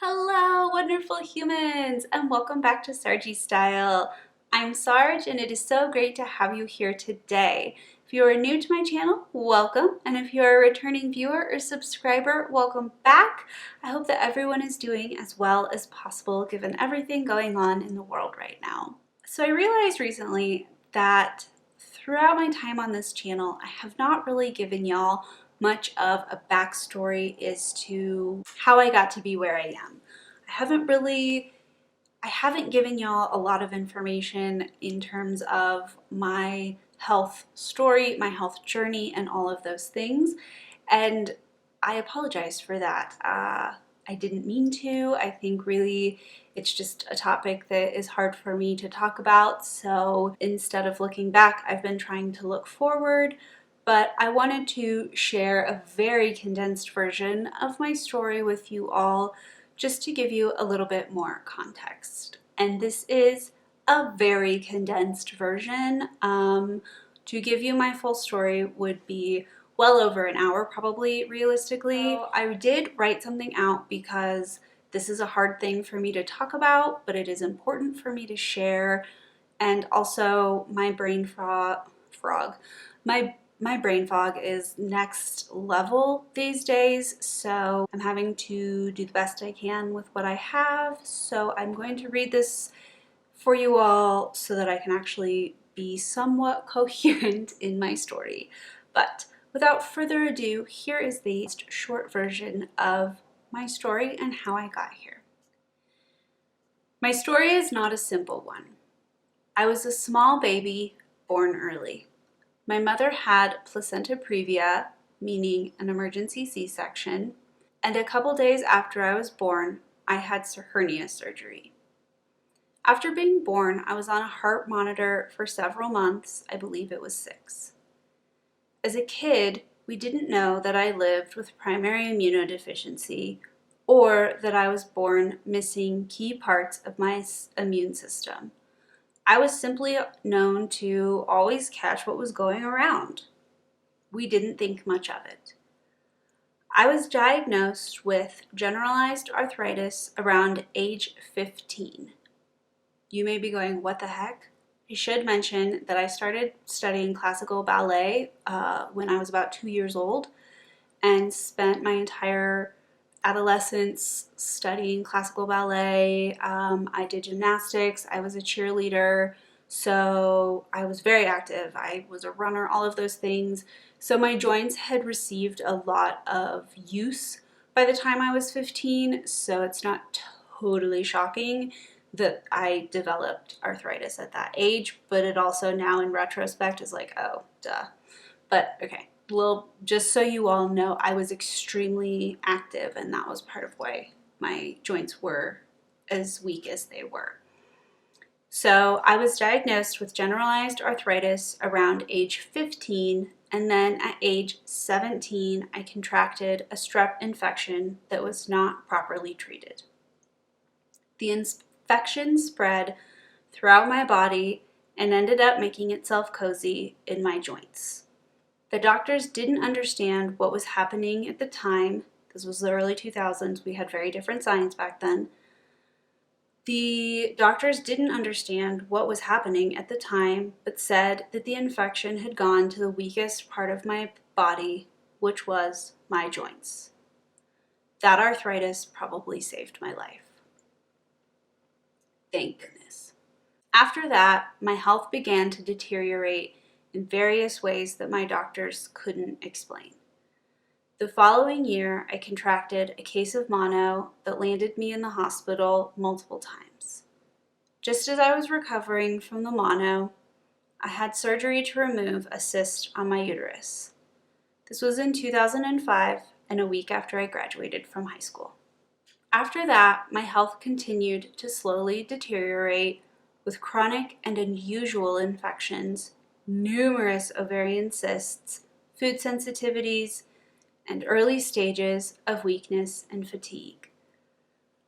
Hello, wonderful humans, and welcome back to Sarge Style. I'm Sarge, and it is so great to have you here today. If you are new to my channel, welcome, and if you are a returning viewer or subscriber, welcome back. I hope that everyone is doing as well as possible given everything going on in the world right now. So I realized recently that throughout my time on this channel, I have not really given y'all much of a backstory as to how I got to be where I am. I haven't given y'all a lot of information in terms of my health story, my health journey, and all of those things. And I apologize for that. I didn't mean to. I think really it's just a topic that is hard for me to talk about. So instead of looking back, I've been trying to look forward. But I wanted to share a very condensed version of my story with you all just to give you a little bit more context. And this is a very condensed version. To give you my full story would be well over an hour, probably realistically. So I did write something out because this is a hard thing for me to talk about, but it is important for me to share. And also my brain my brain fog is next level these days, so I'm having to do the best I can with what I have. So I'm going to read this for you all so that I can actually be somewhat coherent in my story. But without further ado, here is the short version of my story and how I got here. My story is not a simple one. I was a small baby born early. My mother had placenta previa, meaning an emergency C-section, and a couple days after I was born, I had hernia surgery. After being born, I was on a heart monitor for several months. I believe it was 6. As a kid, we didn't know that I lived with primary immunodeficiency or that I was born missing key parts of my immune system. I was simply known to always catch what was going around. We didn't think much of it. I was diagnosed with generalized arthritis around age 15. You may be going, what the heck? I should mention that I started studying classical ballet when I was about 2 years old and spent my entire adolescence studying classical ballet. I did gymnastics. I was a cheerleader. So I was very active. I was a runner, all of those things. So my joints had received a lot of use by the time I was 15. So it's not totally shocking that I developed arthritis at that age, but it also now in retrospect is like, oh, duh. But okay. Well, just so you all know, I was extremely active, and that was part of why my joints were as weak as they were. So I was diagnosed with generalized arthritis around age 15, and then at age 17, I contracted a strep infection that was not properly treated. The infection spread throughout my body and ended up making itself cozy in my joints. The doctors didn't understand what was happening at the time. This was the early 2000s. We had very different science back then. The doctors didn't understand what was happening at the time, but said that the infection had gone to the weakest part of my body, which was my joints. That arthritis probably saved my life. Thank goodness. After that, my health began to deteriorate in various ways that my doctors couldn't explain. The following year, I contracted a case of mono that landed me in the hospital multiple times. Just as I was recovering from the mono, I had surgery to remove a cyst on my uterus. This was in 2005 and a week after I graduated from high school. After that, my health continued to slowly deteriorate with chronic and unusual infections, numerous ovarian cysts, food sensitivities, and early stages of weakness and fatigue.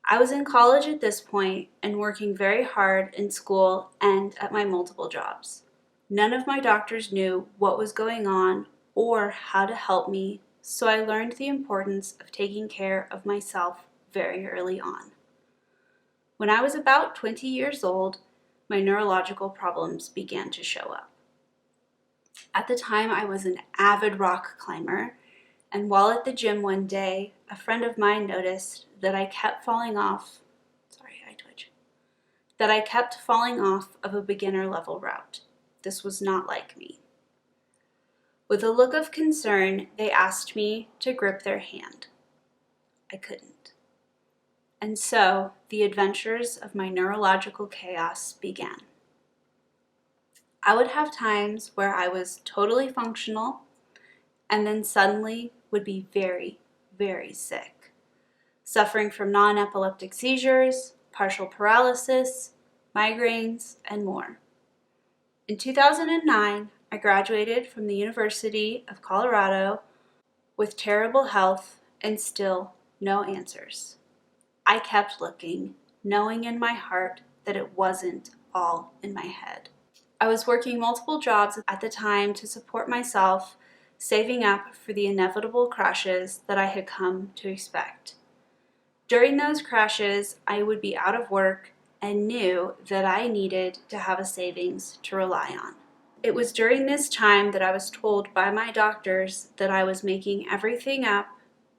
I was in college at this point and working very hard in school and at my multiple jobs. None of my doctors knew what was going on or how to help me, so I learned the importance of taking care of myself very early on. When I was about 20 years old, my neurological problems began to show up. At the time, I was an avid rock climber, and while at the gym one day, a friend of mine noticed that I kept falling off. That I kept falling off of a beginner level route. This was not like me. With a look of concern, they asked me to grip their hand. I couldn't. And so the adventures of my neurological chaos began. I would have times where I was totally functional and then suddenly would be very, very sick, suffering from non-epileptic seizures, partial paralysis, migraines, and more. In 2009, I graduated from the University of Colorado with terrible health and still no answers. I kept looking, knowing in my heart that it wasn't all in my head. I was working multiple jobs at the time to support myself, saving up for the inevitable crashes that I had come to expect. During those crashes, I would be out of work and knew that I needed to have a savings to rely on. It was during this time that I was told by my doctors that I was making everything up,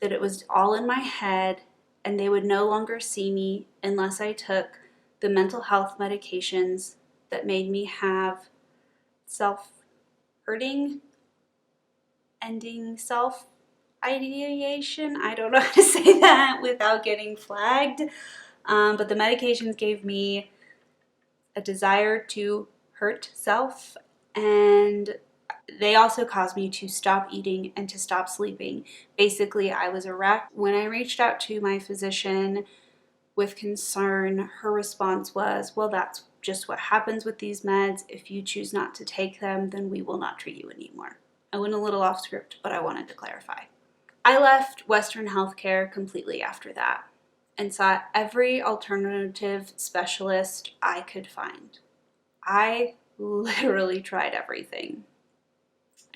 that it was all in my head, and they would no longer see me unless I took the mental health medications that made me have self-hurting, ending self-ideation. I don't know how to say that without getting flagged. But the medications gave me a desire to hurt self, and they also caused me to stop eating and to stop sleeping. Basically, I was a wreck. When I reached out to my physician with concern, her response was, well, that's just what happens with these meds. If you choose not to take them, then we will not treat you anymore. I went a little off script, but I wanted to clarify. I left Western healthcare completely after that and sought every alternative specialist I could find. I literally tried everything.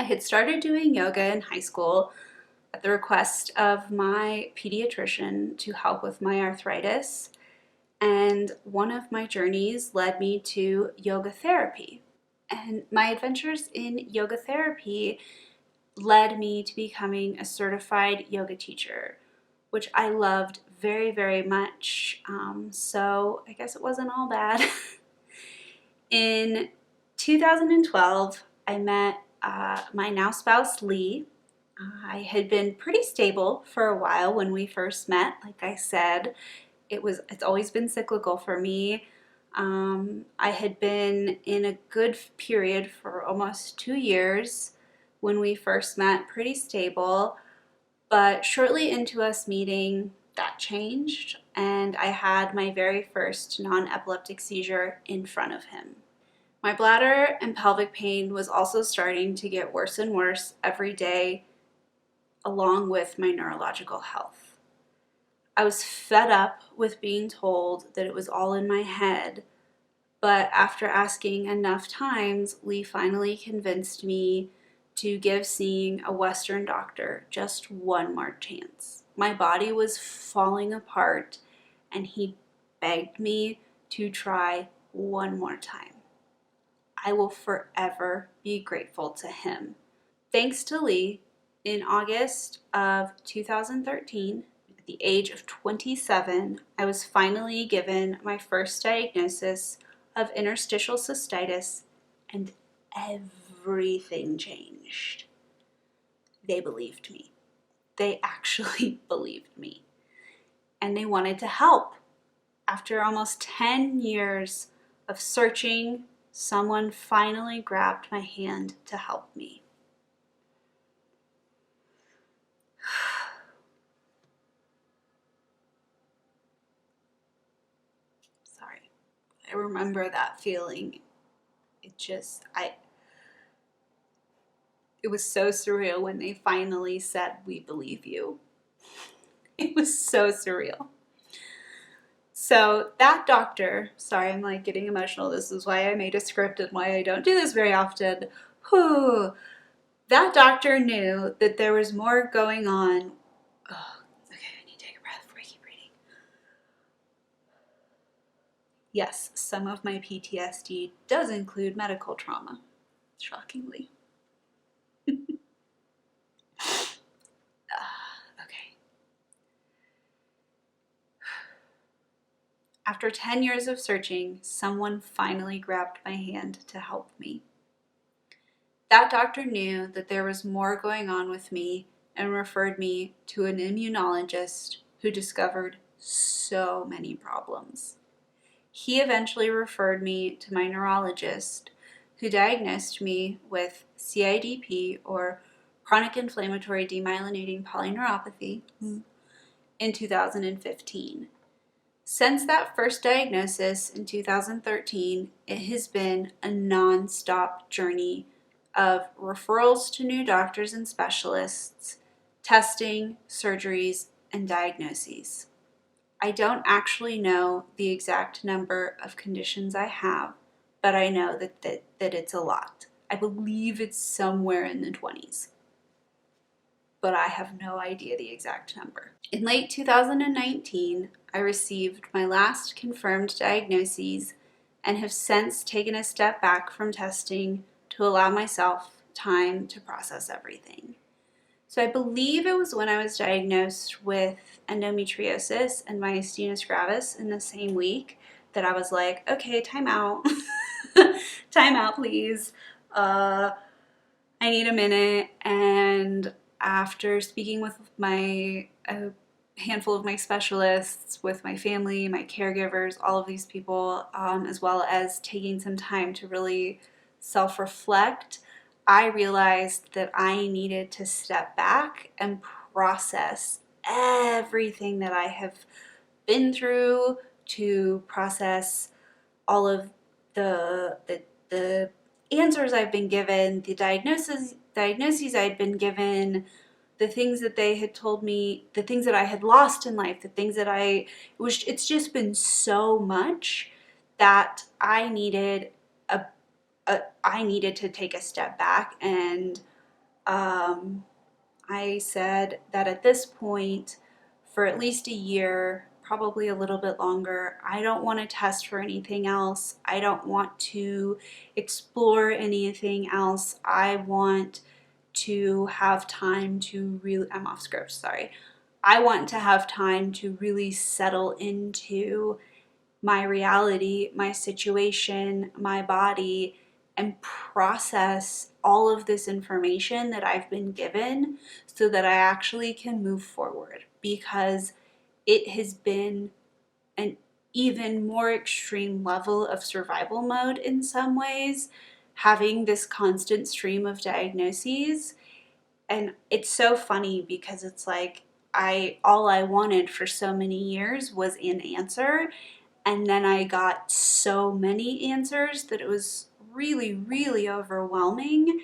I had started doing yoga in high school at the request of my pediatrician to help with my arthritis, and one of my journeys led me to yoga therapy. And my adventures in yoga therapy led me to becoming a certified yoga teacher, which I loved very, very much. So I guess it wasn't all bad. In 2012, I met my now spouse, Lee. I had been pretty stable for a while when we first met. Like I said, it's always been cyclical for me. I had been in a good period for almost 2 years when we first met, pretty stable. But shortly into us meeting, that changed, and I had my very first non-epileptic seizure in front of him. My bladder and pelvic pain was also starting to get worse and worse every day, along with my neurological health. I was fed up with being told that it was all in my head, but after asking enough times, Lee finally convinced me to give seeing a Western doctor just one more chance. My body was falling apart, and he begged me to try one more time. I will forever be grateful to him. Thanks to Lee, in August of 2013, at the age of 27, I was finally given my first diagnosis of interstitial cystitis, and everything changed. They believed me. They actually believed me. And they wanted to help. After almost 10 years of searching, someone finally grabbed my hand to help me. Sorry. I remember that feeling. It was so surreal when they finally said, "We believe you." It was so surreal. So that doctor, sorry, I'm like getting emotional. This is why I made a script and why I don't do this very often. That doctor knew that there was more going on. Oh, okay, I need to take a breath before I keep reading. yes, some of my PTSD does include medical trauma, shockingly. Okay. After 10 years of searching, someone finally grabbed my hand to help me. That doctor knew that there was more going on with me and referred me to an immunologist who discovered so many problems. He eventually referred me to my neurologist, who diagnosed me with CIDP, or chronic inflammatory demyelinating polyneuropathy, in 2015. Since that first diagnosis in 2013, it has been a non-stop journey of referrals to new doctors and specialists, testing, surgeries, and diagnoses. I don't actually know the exact number of conditions I have, but I know that it's a lot. I believe it's somewhere in the 20s, but I have no idea the exact number. In late 2019, I received my last confirmed diagnoses and have since taken a step back from testing to allow myself time to process everything. So I believe it was when I was diagnosed with endometriosis and myasthenia gravis in the same week that I was like, okay, time out. Time out, please. I need a minute. And after speaking with a handful of my specialists, with my family, my caregivers, all of these people, as well as taking some time to really self-reflect, I realized that I needed to step back and process everything that I have been through, to process all of the answers I've been given, the diagnoses I'd been given, the things that they had told me, the things that I had lost in life, the things that it's just been so much that I needed I needed to take a step back. And I said that at this point, for at least a year, probably a little bit longer, I don't want to test for anything else. I don't want to explore anything else. I want to have time to really, I'm off script, sorry. I want to have time to really settle into my reality, my situation, my body, and process all of this information that I've been given so that I actually can move forward, because it has been an even more extreme level of survival mode in some ways, having this constant stream of diagnoses. And it's so funny because it's like all I wanted for so many years was an answer, and then I got so many answers that it was really, really overwhelming.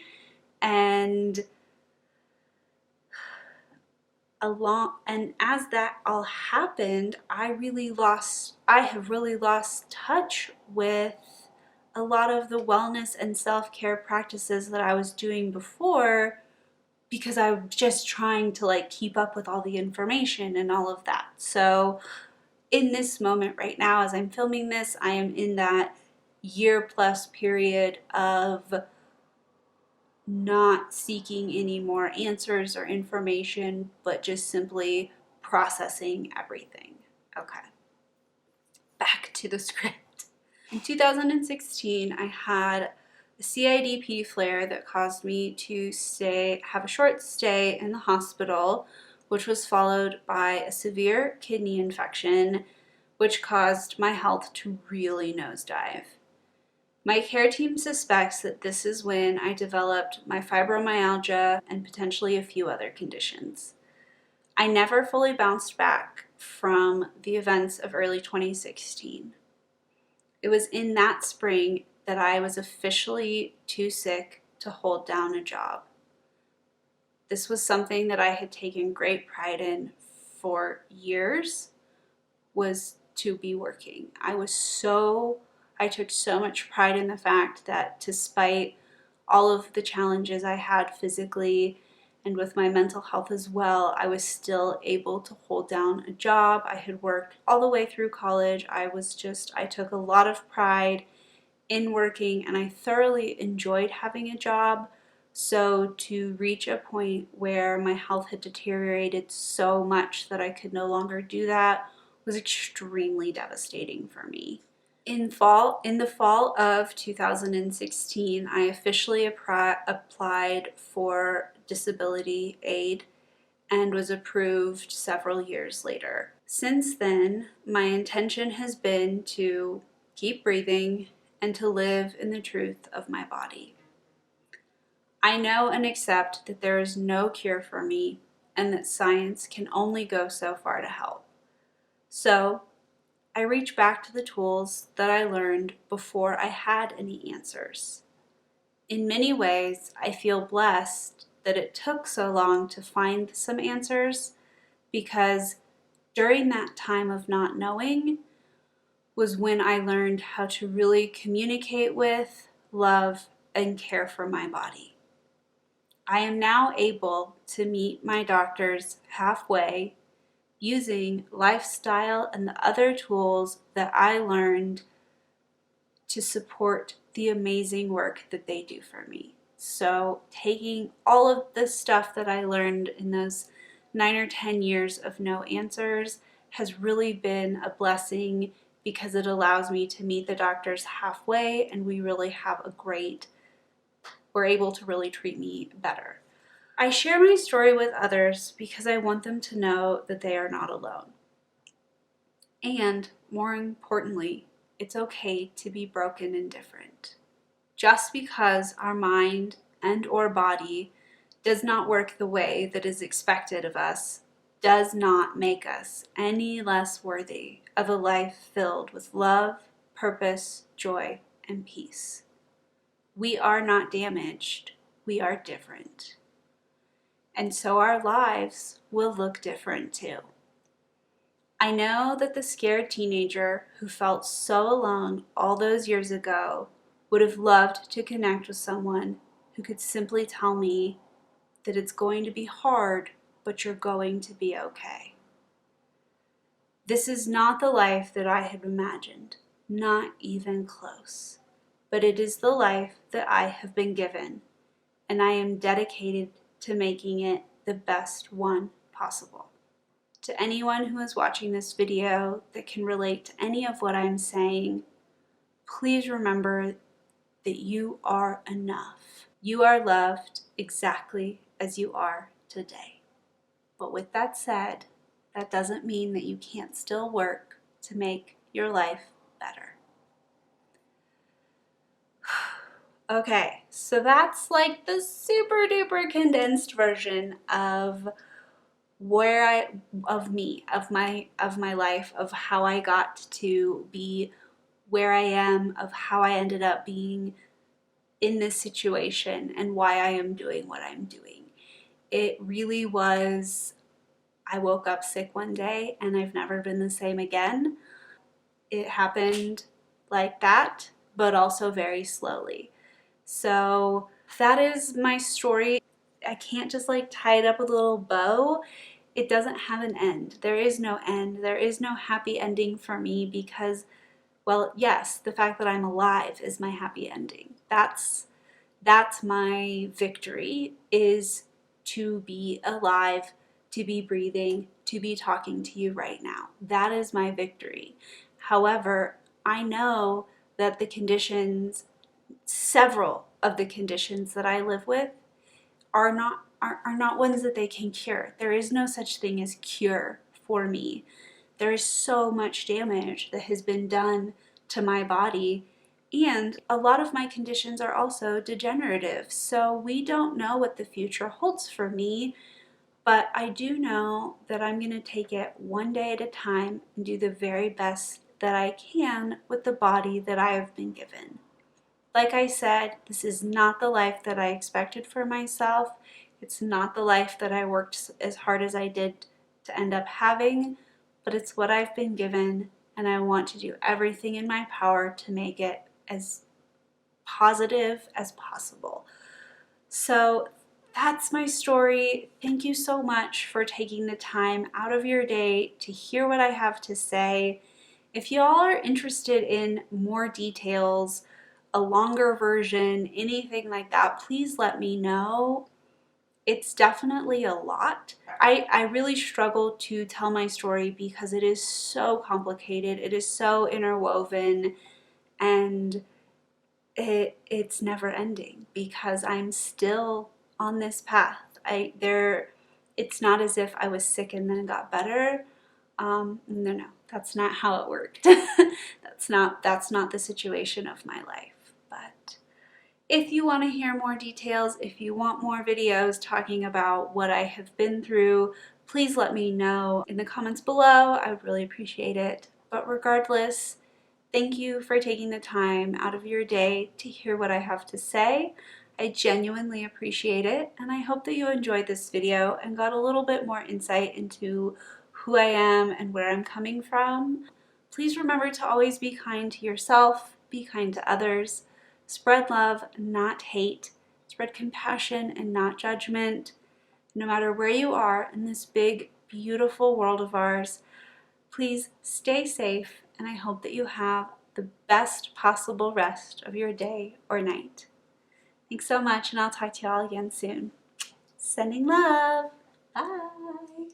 And as that all happened, I have really lost touch with a lot of the wellness and self-care practices that I was doing before, because I was just trying to like keep up with all the information and all of that. So in this moment right now, as I'm filming this, I am in that year-plus period of not seeking any more answers or information, but just simply processing everything. Okay, back to the script. In 2016, I had a CIDP flare that caused me to have a short stay in the hospital, which was followed by a severe kidney infection, which caused my health to really nosedive. My care team suspects that this is when I developed my fibromyalgia and potentially a few other conditions. I never fully bounced back from the events of early 2016. It was in that spring that I was officially too sick to hold down a job. This was something that I had taken great pride in for years, was to be working. I took so much pride in the fact that despite all of the challenges I had physically and with my mental health as well, I was still able to hold down a job. I had worked all the way through college. I took a lot of pride in working, and I thoroughly enjoyed having a job. So to reach a point where my health had deteriorated so much that I could no longer do that was extremely devastating for me. In the fall of 2016, I officially applied for disability aid and was approved several years later. Since then, my intention has been to keep breathing and to live in the truth of my body. I know and accept that there is no cure for me and that science can only go so far to help. So, I reach back to the tools that I learned before I had any answers. In many ways, I feel blessed that it took so long to find some answers, because during that time of not knowing was when I learned how to really communicate with, love, and care for my body. I am now able to meet my doctors halfway using lifestyle and the other tools that I learned to support the amazing work that they do for me. So taking all of the stuff that I learned in those 9 or 10 years of no answers has really been a blessing, because it allows me to meet the doctors halfway, and we're able to really treat me better. I share my story with others because I want them to know that they are not alone. And more importantly, it's okay to be broken and different. Just because our mind and or body does not work the way that is expected of us does not make us any less worthy of a life filled with love, purpose, joy, and peace. We are not damaged, we are different. And so our lives will look different too. I know that the scared teenager who felt so alone all those years ago would have loved to connect with someone who could simply tell me that it's going to be hard, but you're going to be okay. This is not the life that I had imagined, not even close. But it is the life that I have been given, and I am dedicated to making it the best one possible. To anyone who is watching this video that can relate to any of what I'm saying, please remember that you are enough. You are loved exactly as you are today. But with that said, that doesn't mean that you can't still work to make your life better. Okay, so that's like the super duper condensed version of of my life, of how I got to be where I am, of how I ended up being in this situation, and why I am doing what I'm doing. It really was, I woke up sick one day and I've never been the same again. It happened like that, but also very slowly. So that is my story. I can't just like tie it up with a little bow. It doesn't have an end. There is no end. There is no happy ending for me, because, well, yes, the fact that I'm alive is my happy ending. That's my victory, is to be alive, to be breathing, to be talking to you right now. That is my victory. However, I know that several of the conditions that I live with are not ones that they can cure. There is no such thing as cure for me. There is so much damage that has been done to my body, and a lot of my conditions are also degenerative. So we don't know what the future holds for me, but I do know that I'm going to take it one day at a time and do the very best that I can with the body that I have been given. Like I said, this is not the life that I expected for myself. It's not the life that I worked as hard as I did to end up having, but it's what I've been given, and I want to do everything in my power to make it as positive as possible. So that's my story. Thank you so much for taking the time out of your day to hear what I have to say. If y'all are interested in more details, a longer version, anything like that, please let me know. It's definitely a lot. I really struggle to tell my story because it is so complicated. It is so interwoven, and it's never ending because I'm still on this path. It's not as if I was sick and then got better. No, that's not how it worked. That's not the situation of my life. But if you want to hear more details, if you want more videos talking about what I have been through, please let me know in the comments below. I would really appreciate it. But regardless, thank you for taking the time out of your day to hear what I have to say. I genuinely appreciate it, and I hope that you enjoyed this video and got a little bit more insight into who I am and where I'm coming from. Please remember to always be kind to yourself, be kind to others, spread love, not hate, spread compassion and not judgment. No matter where you are in this big, beautiful world of ours, please stay safe, and I hope that you have the best possible rest of your day or night. Thanks so much, and I'll talk to y'all again soon. Sending love. Bye.